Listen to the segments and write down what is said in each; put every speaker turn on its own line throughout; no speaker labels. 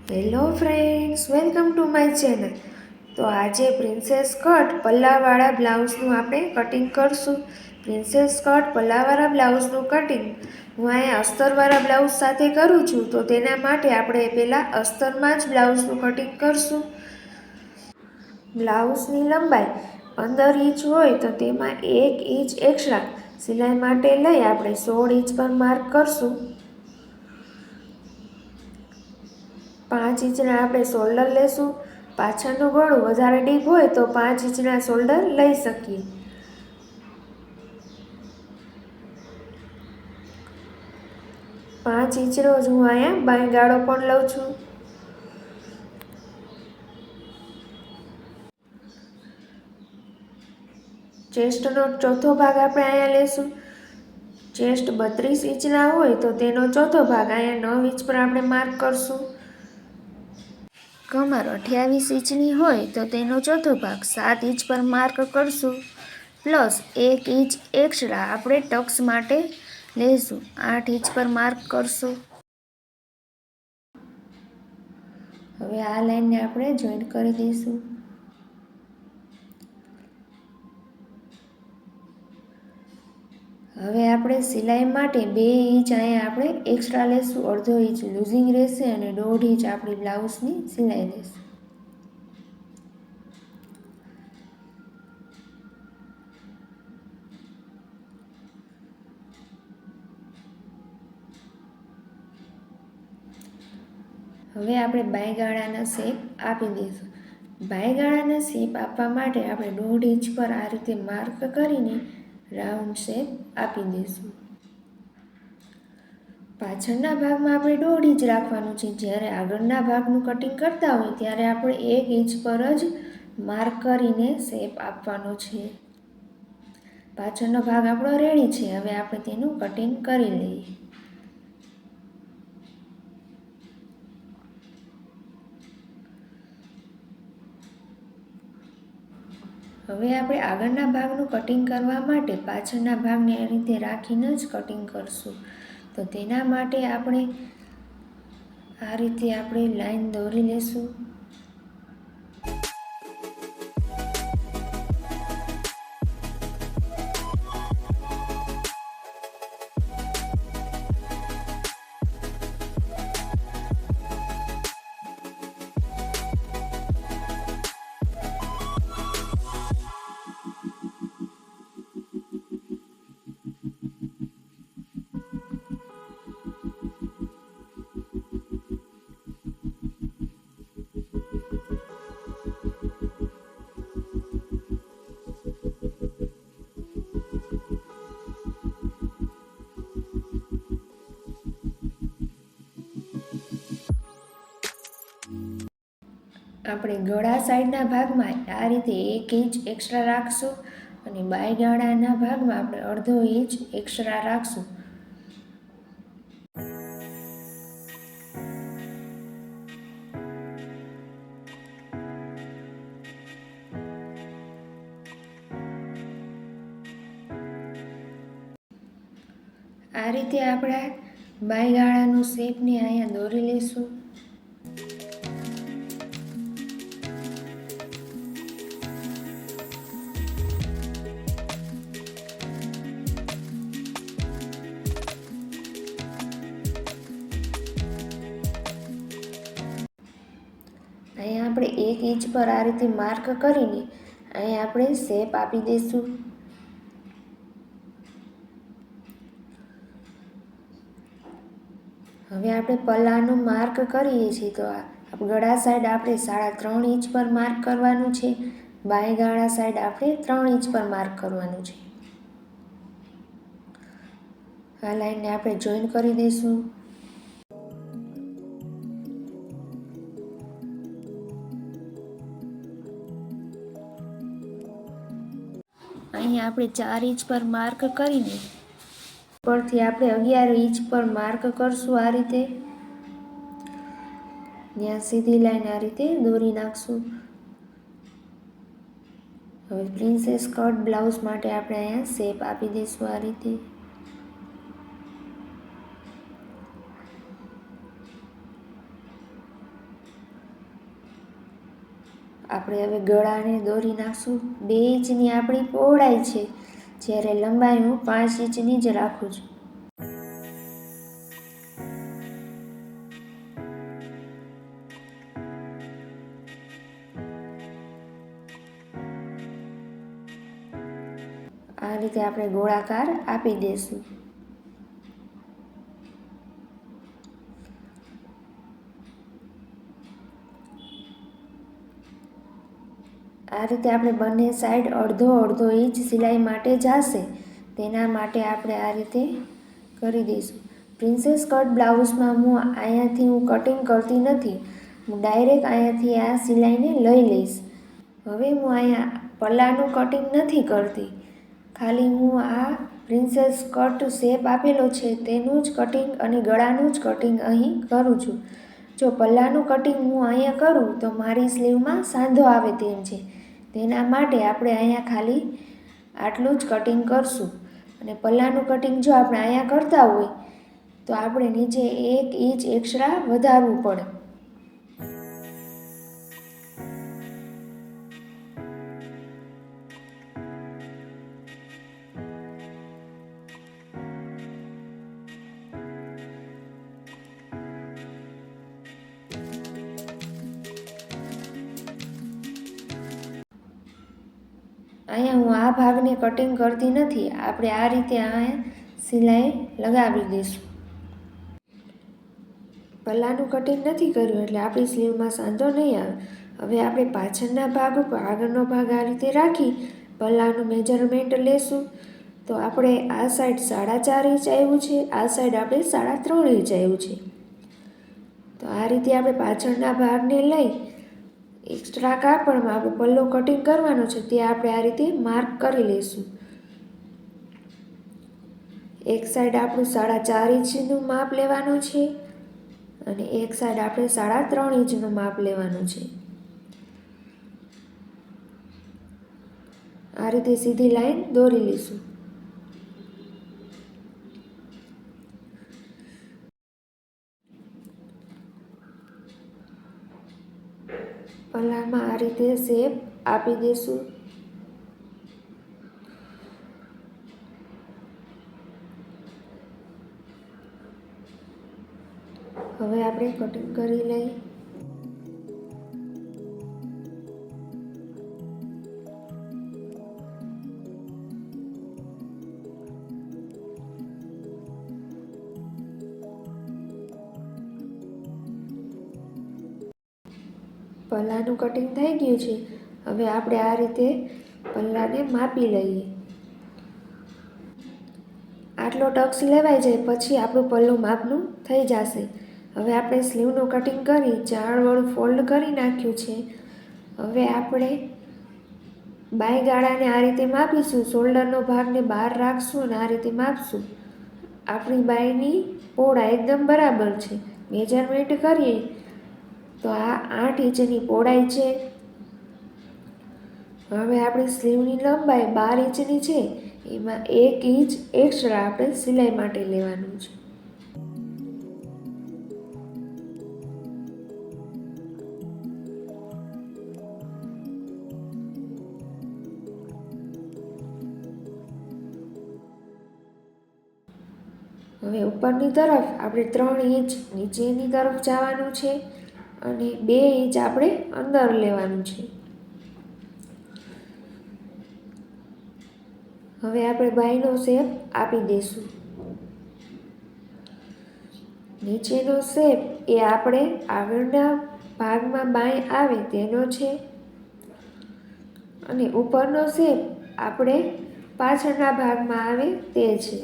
Hello friends, welcome to my channel. તો આજે princess cut પલ્લાવાળા બ્લાઉઝનું આપણે કટિંગ કરશું. પ્રિન્સેસ કટ પલ્લાવાળા બ્લાઉઝનું કટિંગ હું અહીંયા અસ્તરવાળા બ્લાઉઝ સાથે કરું છું. તો તેના માટે આપણે પહેલાં અસ્તરમાં જ બ્લાઉઝનું કટિંગ કરશું. બ્લાઉઝની લંબાઈ 15 ઇંચ હોય તો તેમાં 1 ઇંચ એક્સ્ટ્રા સિલાઈ માટે લઈ આપણે 16 ઇંચ પર માર્ક કરશું. 5 ઇંચના આપણે શોલ્ડર લેશું. પાછળનું ગળું વધારે ડીપ હોય તો 5 ઇંચના શોલ્ડર લઈ શકીએ. પાંચ ઇંચનો જ હું અહીંયા બાંય ગાળો પણ લઉં છું. ચેસ્ટનો ચોથો ભાગ આપણે અહીંયા લેશું. ચેસ્ટ 32 ઇંચના હોય તો તેનો ચોથો ભાગ અહીંયા 9 ઇંચ પર આપણે માર્ક કરશું. કમર 28 ઇંચની હોય તો તેનો ચોથો ભાગ 7 ઇંચ પર માર્ક કરશું. પ્લસ 1 ઇંચ એક્સ્ટ્રા આપણે ટક્સ માટે લઈશું. 8 ઇંચ પર માર્ક કરશું. હવે આ લાઈનને આપણે જોઈન્ટ કરી દઈશું. હવે આપણે સિલાઈ માટે 2 ઇંચ અહીંયા આપણે એક્સ્ટ્રા લેશું. અડધો ઇંચ લૂઝિંગ રહેશે અને 1.5 ઇંચ આપણી બ્લાઉઝની સિલાઈ લેશું. હવે આપણે બાયગાળાના શેપ આપી દઈશું. બાયગાળાના શેપ આપવા માટે આપણે 1.5 ઇંચ પર આ રીતે માર્ક કરીને રાઉન્ડ શેપ આપી દઈશું. પાછળના ભાગમાં આપણે 1.5 ઇંચ રાખવાનું છે. જ્યારે આગળના ભાગનું કટિંગ કરતા હોય ત્યારે આપણે 1 ઇંચ પર જ માર્ક કરીને શેપ આપવાનો છે. પાછળનો ભાગ આપણો રેડી છે. હવે આપણે તેનું કટિંગ કરી લઈએ. હવે આપણે આગળના ભાગનું કટિંગ કરવા માટે પાછળના ભાગને આ રીતે રાખીને જ કટિંગ કરશું. તો તેના માટે આપણે આ રીતે આપણે લાઈન દોરી લેશું. આપણે ગળા સાઈડના ભાગમાં આ રીતે 1 ઇંચ એક્સ્ટ્રા રાખશું અને બાયગાળાના ભાગમાં આપણે અડધો ઇંચ એક્સ્ટ્રા રાખશું. આ રીતે આપણા બાયગાળાનું શેપને અહીંયા દોરી લઈશું. અહીંયા આપણે 1 ઇંચ પર આ રીતે માર્ક કરીને અહીંયા આપણે શેપ આપી દઈશું. હવે આપણે પલ્લાનું માર્ક કરીએ છીએ તો ગળા સાઈડ આપણે 3.5 ઇંચ પર માર્ક કરવાનું છે. બાયગાળા સાઈડ આપણે 3 ઇંચ પર માર્ક કરવાનું છે. આ લાઈનને આપણે જોઈન કરી દઈશું. અહીંયા આપણે 4 ઇંચ પર માર્ક કરીને પરથી આપણે 11 ઇંચ પર માર્ક કરશું. આ રીતે ત્યાં સીધી લાઈન આ રીતે દોરી નાખશું. હવે પ્રિન્સેસ કટ બ્લાઉઝ માટે આપણે અહીંયા શેપ આપી દઈશું આ રીતે. આપણે હવે ગળાને દોરી નાખશું. 2 ઇંચની આપણી પહોળાઈ છે, જ્યારે લંબાઈ હું 5 ઇંચની જ રાખું છું. આ રીતે આપણે ગોળાકાર આપી દઈશું. આ રીતે આપણે બંને સાઈડ અડધો ઇંચ સિલાઈ માટે જશે, તેના માટે આપણે આ રીતે કરી દઈશું. પ્રિન્સેસ કટ બ્લાઉઝમાં અહીંયાથી હું કટિંગ કરતી નથી, હું ડાયરેક્ટ અહીંયાથી આ સિલાઈને લઈ લઈશ. હવે હું અહીંયા પલ્લાનું કટિંગ નથી કરતી, ખાલી હું આ પ્રિન્સેસ કટ શેપ આપેલો છે તેનું જ કટિંગ અને ગળાનું જ કટિંગ અહીં કરું છું. જો પલ્લાનું કટિંગ હું અહીંયા કરું તો મારી સ્લીવમાં સાંધો આવે તેમ છે, તેના માટે આપણે અહીંયા ખાલી આટલું જ કટિંગ કરશું. અને પલ્લાનું કટિંગ જો આપણે અહીંયા કરતા હોય તો આપણે નીચે 1 ઇંચ એક્સ્ટ્રા વધારવું પડે. અહીંયા હું આ ભાગને કટિંગ કરતી નથી, આપણે આ રીતે અહીંયા સિલાઈ લગાવી દઈશું. પલ્લાનું કટિંગ નથી કર્યું એટલે આપણી સ્લીવમાં સાંધો નહીં આવે. હવે આપણે પાછળના ભાગ ઉપર આગળનો ભાગ આ રીતે રાખી પલ્લાનું મેજરમેન્ટ લેશું. તો આપણે આ સાઈડ 4.5 ઇંચ આવ્યું છે, આ સાઈડ આપણે 3.5 ઇંચ આવ્યું છે. તો આ રીતે આપણે પાછળના ભાગને લઈ એક્સ્ટ્રા કાપડમાં આપણે પલ્લો કટિંગ કરવાનો છે તે આપણે આ રીતે માર્ક કરી લઈશું. એક સાઈડ આપણું 4.5 ઇંચનું માપ લેવાનું છે અને એક સાઈડ આપણે 3.5 ઇંચનું માપ લેવાનું છે. આ રીતે સીધી લાઈન દોરી લઈશું. પલ્લામાં આ રીતે શેપ આપી દઈશું. હવે આપણે કટિંગ કરી લઈ. પલ્લાનું કટિંગ થઈ ગયું છે. હવે આપણે આ રીતે પલ્લાને માપી લઈએ. આટલો ટક્સ લેવાઈ જાય પછી આપણું પલ્લું માપનું થઈ જશે. હવે આપણે સ્લીવનું કટિંગ કરી ચાળવાળું ફોલ્ડ કરી નાખ્યું છે. હવે આપણે બાય ગાળાને આ રીતે માપીશું. શોલ્ડરનો ભાગને બહાર રાખશું અને આ રીતે માપશું. આપણી બાયની પહોળાઈ એકદમ બરાબર છે. મેજરમેન્ટ કરીએ તો આ 8 ઇંચની પહોળાઈ છે. હવે આપણી સ્લીવની લંબાઈ 12 ઇંચની છે, એમાં 1 ઇંચ એક્સ્ટ્રા આપણે સિલાઈ માટે લેવાનું છે. હવે ઉપરની તરફ આપણે 3 ઇંચ નીચેની તરફ જવાનું છે અને 2 ઇંચ આપણે અંદર લેવાનું છે. હવે આપણે બાયનો શેપ આપી દઈશું. નીચેનો શેપ એ આપણે આગળના ભાગમાં બાય આવે તેનો છે અને ઉપરનો શેપ આપણે પાછળના ભાગમાં આવે તે છે.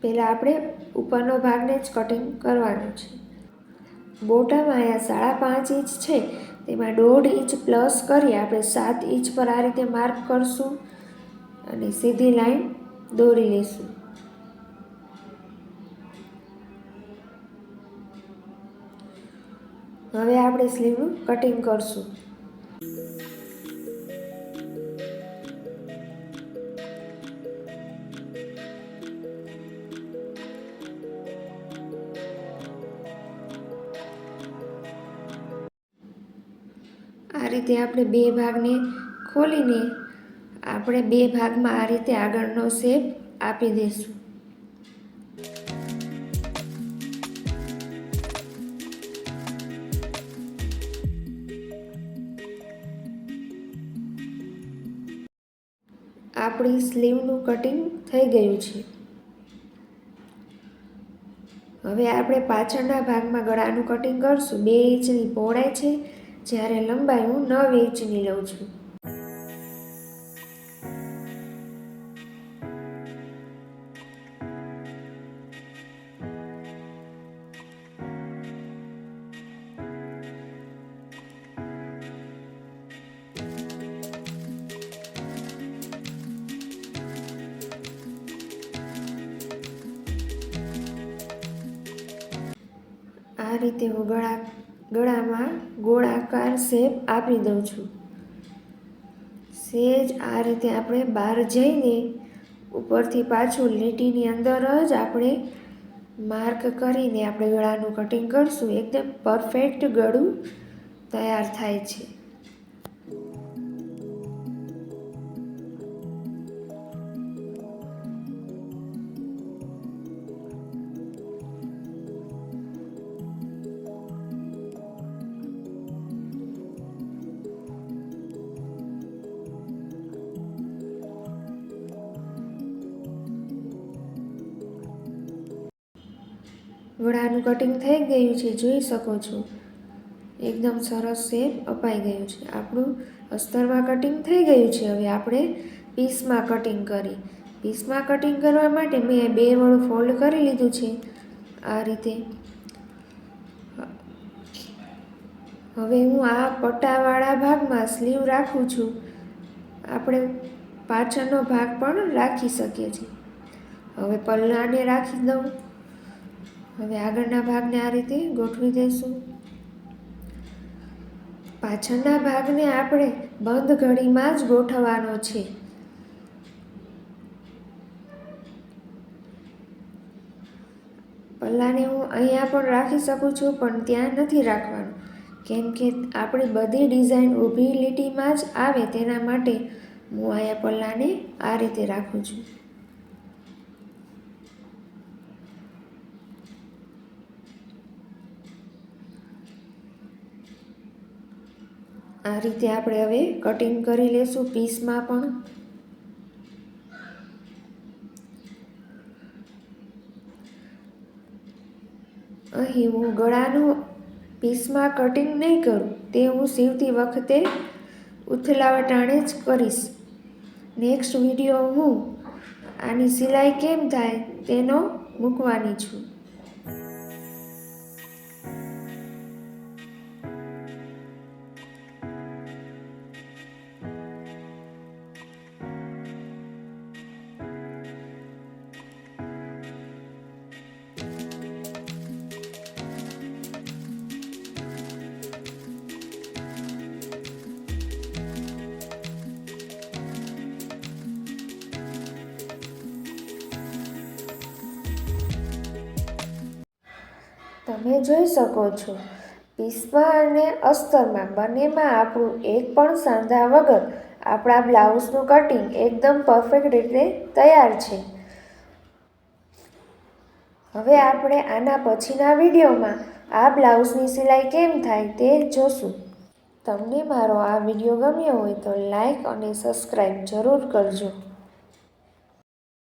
પહેલાં આપણે ઉપરનો ભાગને જ કટિંગ કરવાનું છે. બોટમ અહીંયા 5.5 ઇંચ છે, તેમાં 1.5 ઇંચ પ્લસ કરી આપણે 7 ઇંચ પર આ રીતે માર્ક કરશું અને સીધી લાઈન દોરી લઈશું. હવે આપણે સ્લીવનું કટિંગ કરશું. આ રીતે આપણે બે ભાગને ખોલીને આપણે બે ભાગમાં આ રીતે આગળનો શેપ આપી દઈશું. આપણી સ્લીવનું કટિંગ થઈ ગયું છે. હવે આપણે પાછળના ભાગમાં ગળાનું કટિંગ કરશું. 2 ઇંચની પહોળાઈ છે, જ્યારે લંબાઈ હું 9 ઇંચની લઉં છું. આ રીતે હું ગળામાં ગોળાકાર શેપ આપી દઉં છું. સહેજ આ રીતે આપણે બહાર જઈને ઉપરથી પાછું લીટીની અંદર જ આપણે માર્ક કરીને આપણે ગળાનું કટિંગ કરશું. એકદમ પરફેક્ટ ગળું તૈયાર થાય છે. ગળાનું કટિંગ થઈ ગયું છે, જોઈ શકો છો. એકદમ સરસ શેપ અપાઈ ગયું છે. આપણું અસ્તરમાં કટિંગ થઈ ગયું છે. હવે આપણે પીસમાં કટિંગ કરી. પીસમાં કટિંગ કરવા માટે મેં 2 વડું ફોલ્ડ કરી લીધું છે આ રીતે. હવે હું આ પટ્ટાવાળા ભાગમાં સ્લીવ રાખું છું. આપણે પાછળનો ભાગ પણ રાખી શકીએ છીએ. હવે પલ્લાને રાખી દઉં. હવે આગળના ભાગને આ રીતે ગોઠવી દઈશું. પાછળના ભાગને આપણે બંધ ઘડીમાં જ ગોઠવવાનો છે. પલ્લાને હું અહીંયા પણ રાખી શકું છું, પણ ત્યાં નથી રાખવાનું, કેમ કે આપણી બધી ડિઝાઇન ઊભી લીટીમાં જ આવે તેના માટે હું અહીંયા પલ્લાને આ રીતે રાખું છું. આ રીતે આપણે હવે કટિંગ કરી લેશું પીસમાં પણ. અહીં હું ગળાનું પીસમાં કટિંગ નહીં કરું, તે હું સીવતી વખતે ઉથલા વટાણે જ કરીશ. નેક્સ્ટ વિડીયો હું આની સિલાઈ કેમ થાય તેનો મૂકવાની છું. તમે જોઈ શકો છો, પીસમાં અને અસ્તરમાં બંનેમાં આપણું એક પણ સાંધા વગર આપણા બ્લાઉઝનું કટિંગ એકદમ પરફેક્ટ રીતે તૈયાર છે. હવે આપણે આના પછીના વિડીયોમાં આ બ્લાઉઝની સિલાઈ કેમ થાય તે જોશું. તમને મારો આ વિડીયો ગમ્યો હોય તો લાઈક અને સબસ્ક્રાઈબ જરૂર કરજો.